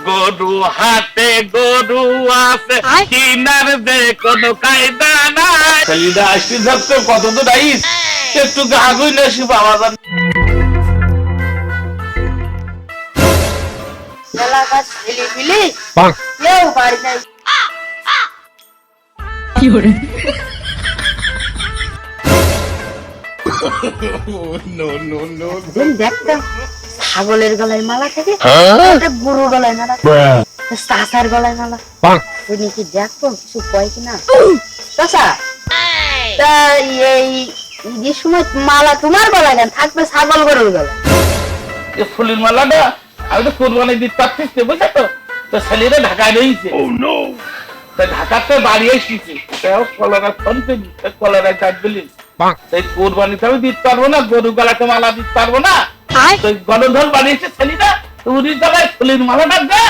গরু হাতে গরু আছে কিনার যে কোনো কায়দা নাই। ছেলেটা আসতে থাকতো কত তো ডাইস একটু গাগুই না সে বাবা জান। এলাকার ছেলে মিলে কেউ বাড়ি নাই। কি করে দেখতাম ছাগলের গলায় মালা থাকে, গরুর গলায় মালা, চাষার গলায় মালা। তুমি কি দেখো কিছু কয় কিনা? চাষা তা এই যে সময় মালা তোমার গলায় না থাকবে ছাগল গরুর গলায়। ফুলের মালাটা আমি তো কোরবানি দিতে পারছিস বুঝছো তো? তো ছেলেরা ঢাকায় রয়েছে, ঢাকাতে বাড়ি এসেছি কলারা ফোন পেলি কলারা চাট দিলি সেই কোরবানিতে আমি দিতে পারবো না, গরু গলাতে মালা দিতে পারবো না। গণধর বাড়িয়েছে ছেলেরা উড়ি গলায় ফুলের মালাটা দে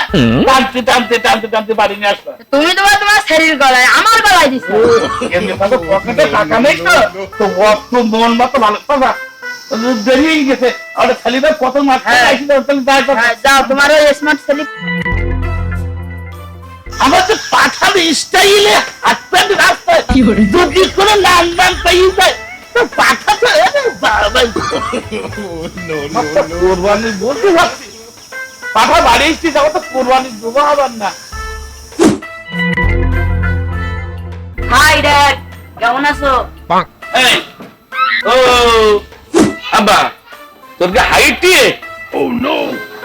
টানতে টানতে টানতে টানতে বাড়ি নিয়ে আসলো। তুমি তোমার ছেলের গলায় আমার গলায় দিছো। পকেটে টাকা নেই তো অত মন মতো ভালো কথা দেরি হয়ে গেছে। আর ছেলেরা কত মাথা যাও তোমার ওই স্মার্ট ছেলে আমার তো পাঠার স্টাইলে হাত প্যান্ট রাস্তায় যদি কোনো লাল লাল পাই যায় তো পাঠা তো কোরবানি বলতে ভাবছি পাঠা বাড়ি এসছি যাবো তো কোরবানি দেবো হবার না। হাই ড্যাড, কেমন আছো? এই ও আব্বা তোর কি হাইট দিয়ে ও নো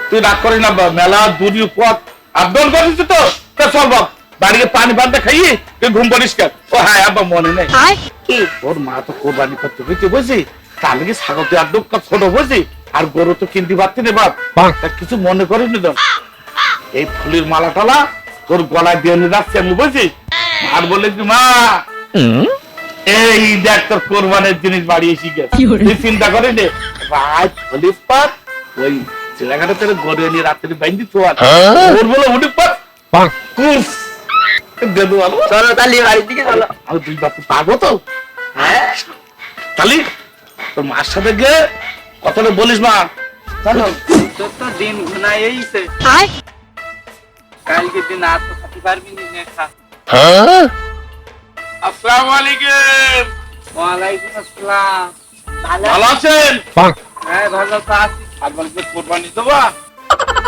তুই রাগ করিস না আব্বা, মেলা দূর পথ আপডাউন করিস তো চল বাপ বাড়িতে পানি পান্তা খাইয়ে তুই ঘুম পরিষ্কার। ও হ্যাঁ আব্বা মনে নেই কি ওর মা তো কোরবানি করতে বুঝছি বুঝছি তার নাকি ছাগল তুই একদম ছোট বুঝছি আর গরু তো কিনতে পারছি না বাপ তা কিছু মনে করিস নি তো এই ফুলের মালা টালা তোর গলায় দিয়ে নিয়ে যাচ্ছে আমি বুঝছি। আর বলে কি মা এই দেখ তোর কোরবানের জিনিস বাড়ি এসে গেছে তুই চিন্তা করিস নে রাত হলিস পার ওই ছেলেঘাটা তোর গরু নিয়ে রাত্রি বাইন্দি তো আর ওর বলে উঠে পার চলো তাহলে বাড়ির দিকে চলো। আমি দুই বাপু পারবো তো তাহলে তোর মার সাথে গিয়ে কথাটা বলিস মা চলো। তোর তো দিন ঘুনাই এইছে কালকে দিন আর তো খাতে পারবি নি খা। আসসালামু আলাইকুম। ওয়ালাইকুম আসসালাম। ভালো আছেন? হ্যাঁ ভালো তো আছি। আর বলতে কোরবানি দেবা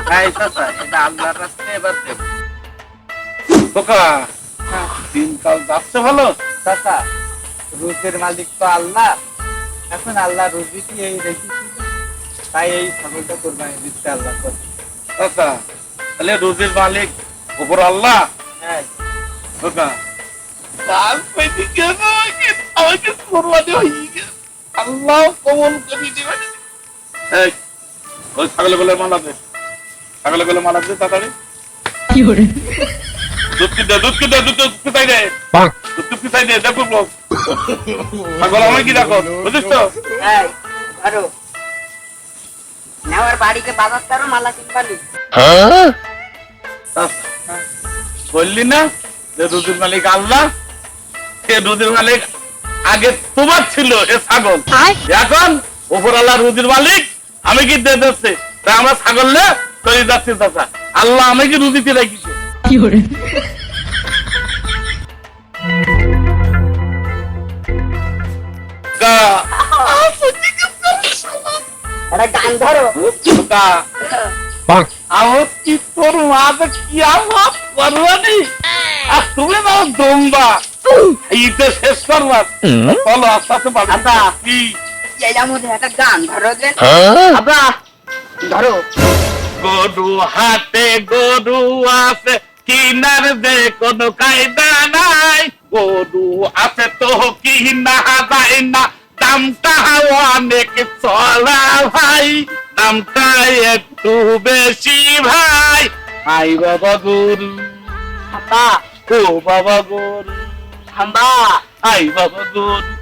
হ্যাঁ চাচা এটা আল্লাহর রাস্তায় এবার দেব। খোকা দিনকাল যাচ্ছে ভালো? চাচা রুজির মালিক তো আল্লাহ, এখন আল্লাহ রুজি দিয়ে এই রেখেছি তাই এই ছাগলটা কোরবানি দিচ্ছে আল্লাহ করে। আচ্ছা তাহলে রোজের মালিক উপর আল্লাহ। হ্যাঁ খোকা কাল পেতে কেন আমাকে কোরবানি হয়ে গেছে আল্লাহ কবুল করে দিবেন। এই ওই ছাগলের গলায় মালা দে, ছাগলের গলায় মালা দে তাড়াতাড়ি। কি করে দুধ কি দে দুধ কোথায় দে দুধ কোথায় দে দেখো লোক ছাগল আমি কি দেখো বুঝিস তো? হ্যাঁ ধরো নেওয়ার বাড়িতে বাজার করো মালা কিনবানি। বললি না যে রুজির মালিক আল্লাহ, সে রুজির মালিক আগে তোমার ছিল এ ছাগল, এখন উপর আল্লাহ রুজির মালিক আমি কি দিয়ে দিচ্ছে তাই আমার ছাগল নে চলে যাচ্ছে চাচা আল্লাহ আমি কি রুজিতে রেখেছে। কি করে একটা গান ধরো। আমার কি তোর মাথা কি আমার করবানি আর তুমি না দম্বা ঈদে শেষ করবার চলো আস্তে আস্তে আব্বা। কি এর মধ্যে একটা গান ধরো যে আব্বা ধরো। গরু হাতে গরু আছে কিনার যে কোনো কায়দা নাই, গরু আছে তো কিনা যায় না দামটা অনেক চলা ভাই, দামটা একটু বেশি ভাই। আই বাবা গরু আব্বা ও বাবা গরু আব্বা আই বাবা গরু